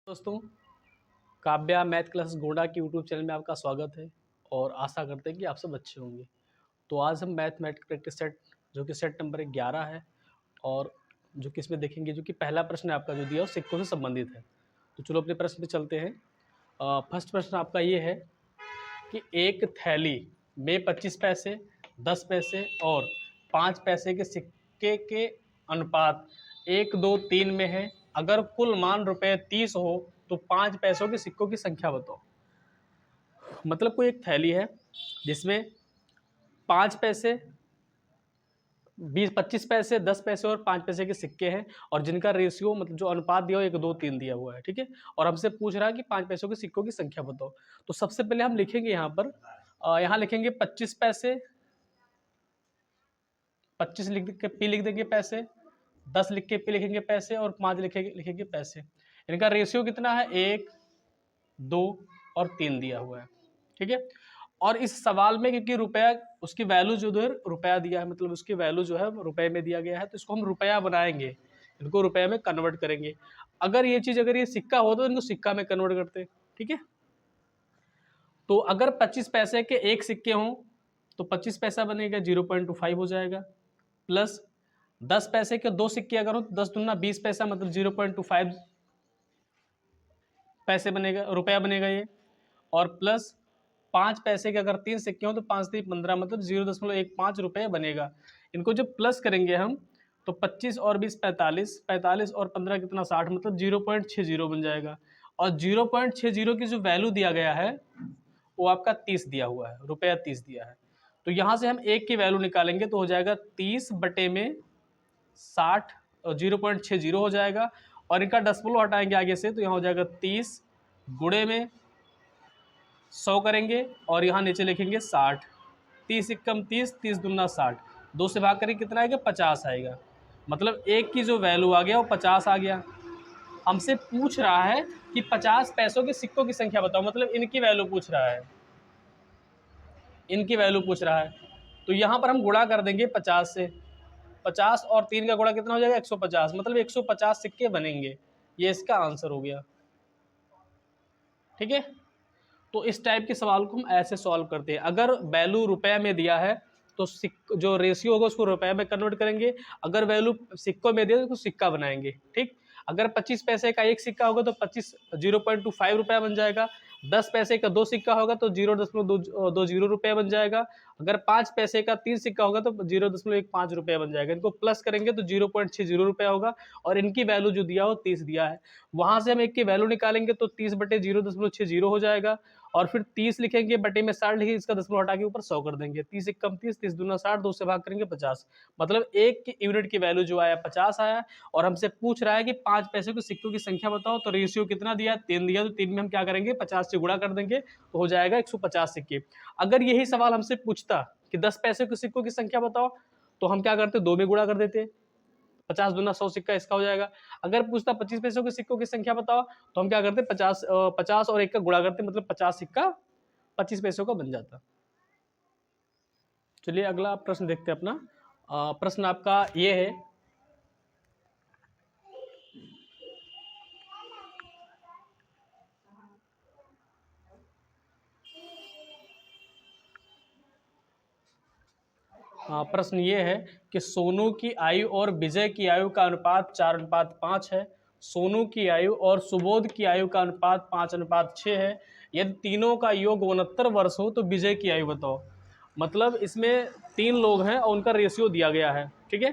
दोस्तों, Kavya math class Gonda की YouTube channel में आपका स्वागत है और आशा करते हैं कि आप सब अच्छे होंगे। तो आज हम मैथमेटिक्स प्रैक्टिस सेट जो कि सेट नंबर 11 है और जो कि इसमें देखेंगे जो कि पहला प्रश्न है आपका जो दिया वो सिक्कों से संबंधित है। तो चलो अपने प्रश्न पे चलते हैं। फर्स्ट प्रश्न आपका ये है कि एक थैली में 25 पैसे, 10 पैसे और 5 पैसे के सिक्के के अनुपात 1, 2, 3 में है। अगर कुल मान रुपए 30 हो तो 5 पैसों के सिक्कों की संख्या बताओ। मतलब कोई एक थैली है जिसमें 5 पैसे, 25 पैसे, 10 पैसे और 5 पैसे के सिक्के हैं और जिनका रेशियो मतलब जो अनुपात दिया हो 1, 2, 3 दिया हुआ है। ठीक है, और हमसे पूछ रहा है कि 5 पैसों के सिक्कों की संख्या बताओ। तो सबसे पहले हम लिखेंगे यहाँ पर, यहाँ लिखेंगे 25 पैसे, 25 लिख के पी लिख देंगे पैसे, 10 लिख के पी लिखेंगे पैसे और 5 लिखेंगे पैसे। इनका रेशियो कितना है? 1, 2 और 3 दिया हुआ है। ठीक है, और इस सवाल में क्योंकि रुपया उसकी वैल्यू जो है रुपया दिया है, मतलब उसकी वैल्यू जो है रुपए में दिया गया है, तो इसको हम रुपया बनाएंगे, इनको रुपये में कन्वर्ट करेंगे। अगर ये चीज अगर ये सिक्का हो तो इनको सिक्का में कन्वर्ट करते हैं। ठीक है, तो अगर 25 पैसे के एक सिक्के हों तो 25 पैसा बनेगा, 0.25 हो जाएगा, प्लस 10 पैसे के दो सिक्के अगर हो तो 10 दूना 20 पैसा मतलब 0.25 पैसे बनेगा, रुपया बनेगा ये, और प्लस 5 पैसे के अगर 3 सिक्के हो तो 5 3 15 मतलब 0.15 रुपये बनेगा। इनको जब प्लस करेंगे हम तो 25 और 20 45, 45 और 15 कितना 60 मतलब 0.60 बन जाएगा। और 0.60 की जो वैल्यू दिया गया है वो आपका 30 दिया हुआ है, रुपया 30 दिया है। तो यहाँ से हम एक की वैल्यू निकालेंगे तो हो जाएगा 30 बटे में 60, 0.60 हो जाएगा, और इनका डेसिमल हटाएंगे आगे से तो यहाँ हो जाएगा 30 गुणे में 100 करेंगे और यहाँ नीचे लिखेंगे 60। 30 एकम 30, 30 दूना 60, 2 से भाग करेंगे कितना आएगा? 50 आएगा। मतलब एक की जो वैल्यू आ गया वो 50 आ गया। हमसे पूछ रहा है कि 50 पैसों के सिक्कों की संख्या बताओ, मतलब इनकी वैल्यू पूछ रहा है, इनकी वैल्यू पूछ रहा है। तो यहाँ पर हम गुणा कर देंगे 50 से, 50 और 3 का गुणा कितना हो जाएगा? 150, मतलब 150 सिक्के बनेंगे। ये इसका आंसर हो गया। ठीक है, तो इस टाइप के सवाल को हम ऐसे सॉल्व करते हैं। अगर वैल्यू रुपए में दिया है तो जो रेशियो होगा उसको रुपए में कन्वर्ट करेंगे, अगर वैल्यू सिक्कों में दिया तो उसको सिक्का बनाएंगे। ठीक, अगर 25 पैसे का एक सिक्का होगा तो 25 0.25 रुपया बन जाएगा। 10 पैसे का दो सिक्का होगा तो 0.20 रुपया बन जाएगा। अगर 5 पैसे का 3 सिक्का होगा तो 0.15 रुपया बन जाएगा। इनको प्लस करेंगे तो 0.60 रुपया होगा, और इनकी वैल्यू जो दिया हो 30 दिया है। वहां से हम एक की वैल्यू निकालेंगे तो 30 बटे 0.60 हो जाएगा, और फिर 30 लिखेंगे बटे में 60 लिखेंगे, इसका दशमलव हटा के ऊपर 100 कर देंगे। 30 एकम 30, 30 दूना 60, 2 से भाग करेंगे 50, मतलब एक की यूनिट की वैल्यू जो आया 50 आया। और हमसे पूछ रहा है कि 5 पैसे के सिक्कों की संख्या बताओ, तो रेशियो कितना दिया? 3 दिया, तो 3 में हम क्या करेंगे? 50 से गुणा कर देंगे तो हो जाएगा 150 सिक्के। अगर यही सवाल हमसे पूछता कि 10 पैसे के सिक्कों की संख्या बताओ तो हम क्या करते? 2 में गुणा कर देते, 50 दूना 100 सिक्का इसका हो जाएगा। अगर पूछता 25 पैसों के सिक्कों की संख्या बताओ तो हम क्या करते? 50 और 1 का गुणा करते, मतलब 50 सिक्का 25 पैसों का बन जाता। चलिए अगला प्रश्न देखते हैं अपना। प्रश्न आपका ये है, प्रश्न ये है कि सोनू की आयु और विजय की आयु का अनुपात 4:5 है। सोनू की आयु और सुबोध की आयु का अनुपात 5:6 है। यदि तीनों का योग 69 वर्ष हो तो विजय की आयु बताओ। मतलब इसमें 3 लोग हैं और उनका रेशियो दिया गया है। ठीक है,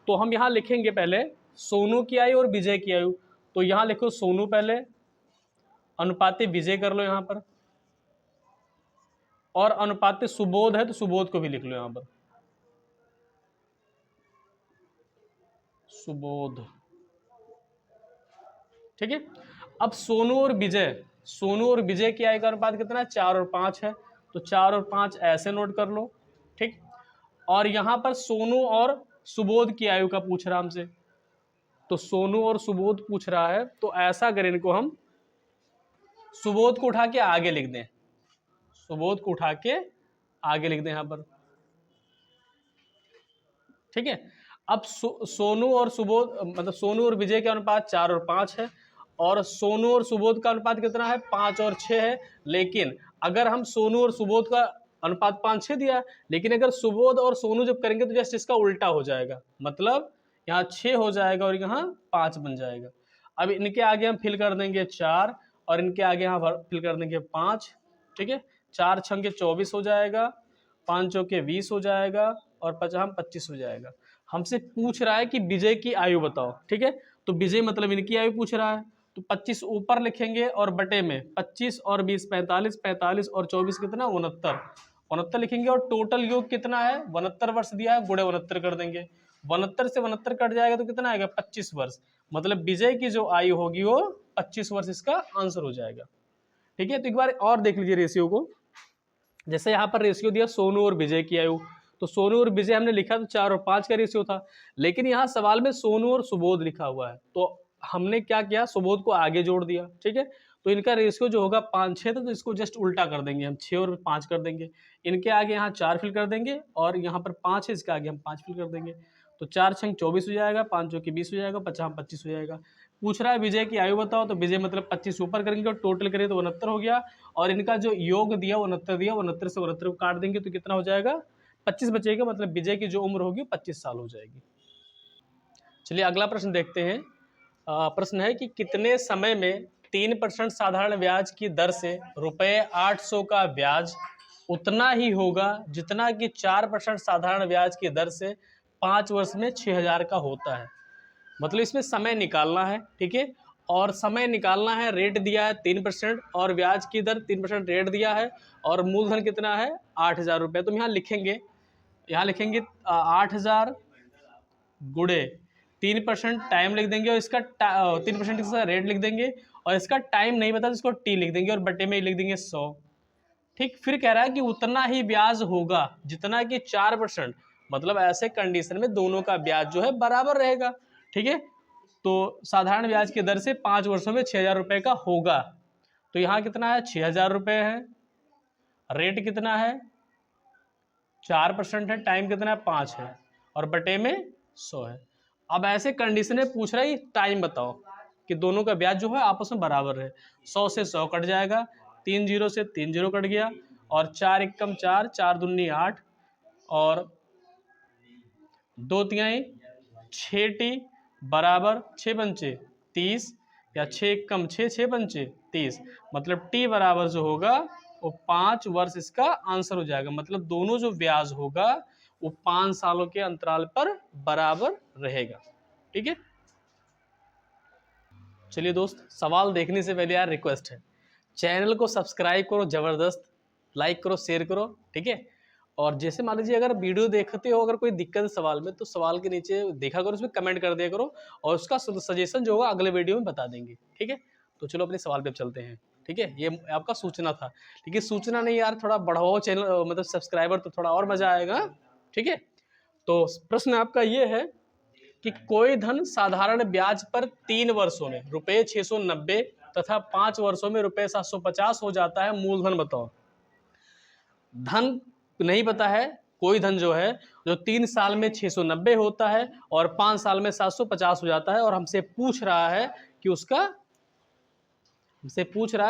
तो हम यहाँ लिखेंगे पहले सोनू की आयु और विजय की आयु। तो यहाँ लिखो सोनू पहले, अनुपाते विजय कर लो यहाँ पर, और अनुपाते सुबोध है तो सुबोध को भी लिख लो यहाँ पर, सुबोध। ठीक है, अब सोनू और विजय की आयु का अनुपात कितना है? 4 और 5 है, तो 4 और 5 ऐसे नोट कर लो। ठीक, और यहां पर सोनू और सुबोध की आयु का पूछ रहा हमसे, तो सोनू और सुबोध पूछ रहा है, तो ऐसा करें इनको हम सुबोध को उठा के आगे लिख दें, सुबोध को उठा के आगे लिख दें यहां पर। ठीक है, अब सोनू और सुबोध मतलब सोनू और विजय के अनुपात 4 और 5 है, और सोनू और सुबोध का अनुपात कितना है 5 और 6 है। लेकिन अगर हम सोनू और सुबोध का अनुपात 5-6 दिया, लेकिन अगर सुबोध और सोनू जब करेंगे तो जस्ट इसका उल्टा हो जाएगा, मतलब यहाँ 6 हो जाएगा और यहाँ 5 बन जाएगा। अब इनके आगे हम फिल कर देंगे 4 और इनके आगे यहाँ फिल कर देंगे 5। ठीक है, 4 छंगे 24 हो जाएगा, 5 चौके 20 हो जाएगा और 50 25 हो जाएगा। हमसे पूछ रहा है कि विजय की आयु बताओ। ठीक है, तो विजय मतलब इनकी आयु पूछ रहा है, तो 25 ऊपर लिखेंगे और बटे में 25 और 20 45, 45 और 24 कितना 69, 69 लिखेंगे और टोटल योग कितना है 69 वर्ष दिया है, गुणे 69 कर देंगे। 69 से 69 कट जाएगा तो कितना आएगा 25 वर्ष, मतलब विजय की जो आयु होगी वो 25 वर्ष इसका आंसर हो जाएगा। ठीक है, तो एक बार और देख लीजिए रेशियो को। जैसे यहाँ पर रेशियो दिया सोनू और विजय की आयु, तो सोनू और विजय हमने लिखा तो 4 और 5 का रेशियो था, लेकिन यहाँ सवाल में सोनू और सुबोध लिखा हुआ है, तो हमने क्या किया सुबोध को आगे जोड़ दिया। ठीक है, तो इनका रेशियो जो होगा 5-6 था, तो इसको जस्ट उल्टा कर देंगे हम, 6 और 5 कर देंगे। इनके आगे यहाँ 4 फिल कर देंगे और यहाँ पर 5 है, इसके आगे हम 5 फिल कर देंगे। तो 4 छंग 24 हो जाएगा, 5 चौके 20 हो जाएगा, 50 25 हो जाएगा। पूछ रहा है विजय की आयु बताओ, तो विजय मतलब 25 ऊपर करेंगे और टोटल करें तो 69 हो गया, और इनका जो योग दिया 69 दिया, 69 से 69 को काट देंगे तो कितना हो जाएगा 25 बचेगा, मतलब विजय की जो उम्र होगी 25 साल हो जाएगी। चलिए अगला प्रश्न देखते हैं। प्रश्न है कि कितने समय में 3% साधारण ब्याज की दर से ₹800 का ब्याज उतना ही होगा जितना कि 4% साधारण ब्याज की दर से 5 वर्ष में 6000 का होता है। मतलब इसमें समय निकालना है। ठीक है, और समय निकालना है, रेट दिया है 3% और ब्याज की दर 3% रेट दिया है और मूलधन कितना है 8000 रुपये। तो हम यहाँ लिखेंगे 8000 गुणे 3% टाइम लिख देंगे और इसका 3% इसका रेट लिख देंगे और इसका टाइम नहीं बता तो इसको टी लिख देंगे और बटे में लिख देंगे 100। ठीक, फिर कह रहा है कि उतना ही ब्याज होगा जितना कि 4%, मतलब ऐसे कंडीशन में दोनों का ब्याज जो है बराबर रहेगा। ठीक है, तो साधारण ब्याज की दर से 5 वर्षों में 6000 रुपये का होगा, तो यहाँ कितना है 6000 रुपये है, रेट कितना है 4% है, टाइम कितना है 5 है और बटे में 100 है। अब ऐसे कंडीशन में पूछ रहा है टाइम बताओ कि दोनों का ब्याज जो है आपस में बराबर है। 100 से 100 कट जाएगा, 3 0 से 3 0 कट गया और 4 एकम 4, 4 दूनी 8 और 2 तिहाई 6t बराबर 6 पंचे 30 या 6 एकम 6, 6 पंचे 30, मतलब t बराबर जो होगा वो 5 वर्ष इसका आंसर हो जाएगा। मतलब दोनों जो ब्याज होगा वो 5 सालों के अंतराल पर बराबर रहेगा। ठीक है, चलिए दोस्त, सवाल देखने से पहले यार रिक्वेस्ट है, चैनल को सब्सक्राइब करो, जबरदस्त लाइक करो, शेयर करो। ठीक है, और जैसे मान लीजिए अगर वीडियो देखते हो, अगर कोई दिक्कत है सवाल में तो सवाल के नीचे देखा करो, उसमें कमेंट कर दिया करो और उसका सजेशन जो होगा अगले वीडियो में बता देंगे। ठीक है, तो चलो अपने सवाल पे चलते हैं। ठीक है, ये आपका सूचना था, लेकिन सूचना नहीं यार, थोड़ा बढ़ाओ चैनल मतलब सब्सक्राइबर, तो थोड़ा और मजा आएगा। ठीक है, तो प्रश्न आपका ये है कि कोई धन साधारण ब्याज पर 3 वर्षों में ₹690 तथा 5 वर्षों में ₹750 हो जाता है, मूलधन बताओ। धन नहीं पता है, कोई धन जो है जो 3 साल में 690 होता है और 5 साल में 750 हो जाता है, और हमसे पूछ रहा है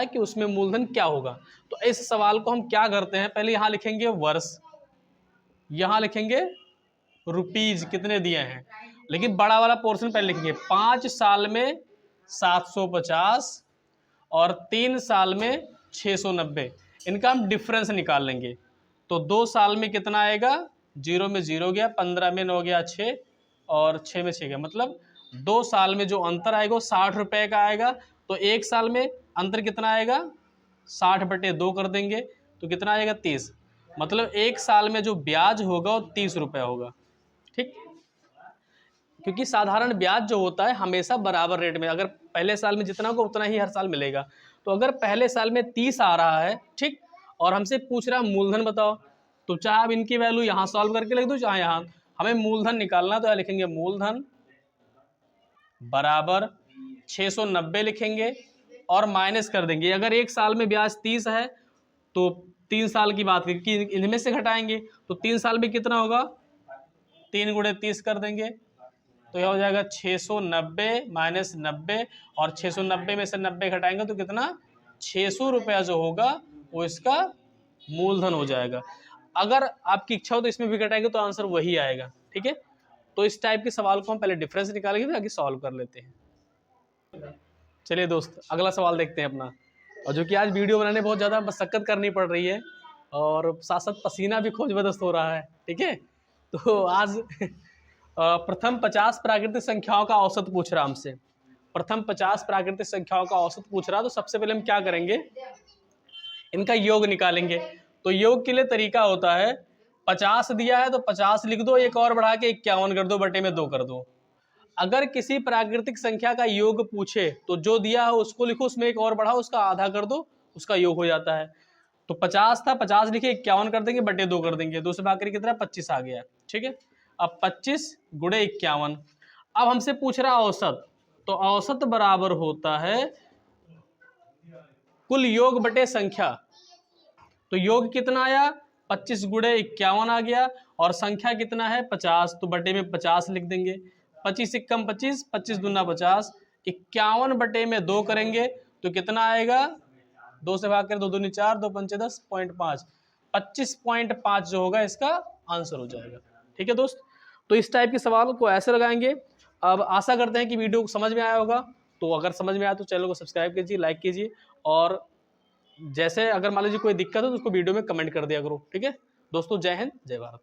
कि उसमें मूलधन क्या होगा। तो इस सवाल को हम क्या करते हैं, पहले यहाँ लिखेंगे वर्ष, यहाँ लिखेंगे रुपीज कितने दिए हैं, लेकिन बड़ा वाला पोर्शन पहले लिखेंगे। 5 साल में 750 और 3 साल में 690, इनका हम डिफरेंस निकाल लेंगे। तो 2 साल में कितना आएगा, 0 में 0 गया, 15 में 9 गया 6 और 6 में 6 गया, मतलब 2 साल में जो अंतर आएगा वो 60 रुपये का आएगा। तो 1 साल में अंतर कितना आएगा 60 बटे 2 कर देंगे तो कितना आएगा 30, मतलब 1 साल में जो ब्याज होगा वो 30 रुपये होगा। ठीक, क्योंकि साधारण ब्याज जो होता है हमेशा बराबर रेट में, अगर पहले साल में जितना होगा उतना ही हर साल मिलेगा। तो अगर पहले साल में 30 आ रहा है, ठीक, और हमसे पूछ रहा है मूलधन बताओ, तो चाहे आप इनकी वैल्यू यहाँ सॉल्व करके लिख दो, चाहे यहाँ, हमें मूलधन निकालना तो यहाँ लिखेंगे मूलधन बराबर 690 लिखेंगे और माइनस कर देंगे। अगर 1 साल में ब्याज 30 है तो 3 साल की बात की इनमें से घटाएंगे तो 3 साल में कितना होगा, 3 गुणे 30 कर देंगे तो यह हो जाएगा 690 माइनस 90, और 690 में से 90 घटाएंगे तो कितना, 600 रुपया जो होगा वो इसका मूलधन हो जाएगा। अगर आपकी इच्छा हो तो इसमें भी घटाएंगे तो आंसर वही आएगा। ठीक है, तो इस टाइप के सवाल को हम पहले डिफरेंस निकालेंगे फिर आगे सॉल्व कर लेते हैं। चलिए दोस्त, अगला सवाल देखते हैं अपना। और जो कि आज वीडियो बनाने बहुत ज़्यादा मशक्कत करनी पड़ रही है और साथ साथ पसीना भी खूब जबरदस्त हो रहा है। ठीक है, तो आज प्रथम 50 प्राकृतिक संख्याओं का औसत पूछ रहा हमसे। प्रथम 50 प्राकृतिक संख्याओं का औसत पूछ रहा, तो सबसे पहले हम क्या करेंगे, इनका योग निकालेंगे। तो योग के लिए तरीका होता है, 50 दिया है तो 50 लिख दो, एक और बढ़ा के 51 कर दो, बटे में 2 कर दो। अगर किसी प्राकृतिक संख्या का योग पूछे तो जो दिया है उसको लिखो, उसमें एक और बढ़ाओ, उसका आधा कर दो, उसका योग हो जाता है। तो 50 था, 50 लिखे, 51 कर देंगे, बटे 2 कर देंगे, 2 से भाग करके कितना, 25 आ गया। ठीक है, अब 25 गुणे 51। अब हमसे पूछ रहा औसत, तो औसत बराबर होता है कुल योग बटे संख्या। तो योग कितना आया, 25 गुणे 51 आ गया, और संख्या कितना है 50, तो बटे में 50 लिख देंगे। 25 से कम 25, 25 दूना 50, 51 बटे में 2 करेंगे तो कितना आएगा, 2 से भाग कर 2 दूनी 4, 2 पंचे 10, 0.5, 25.5 जो होगा इसका आंसर हो जाएगा। ठीक है दोस्त, तो इस टाइप के सवाल को ऐसे लगाएंगे। अब आशा करते हैं कि वीडियो को समझ में आया होगा। तो अगर समझ में आया तो चैनल को सब्सक्राइब कीजिए, लाइक कीजिए, और जैसे अगर मान लीजिए कोई दिक्कत हो तो उसको वीडियो में कमेंट कर दिया करो। ठीक है दोस्तों, जय हिंद, जय भारत।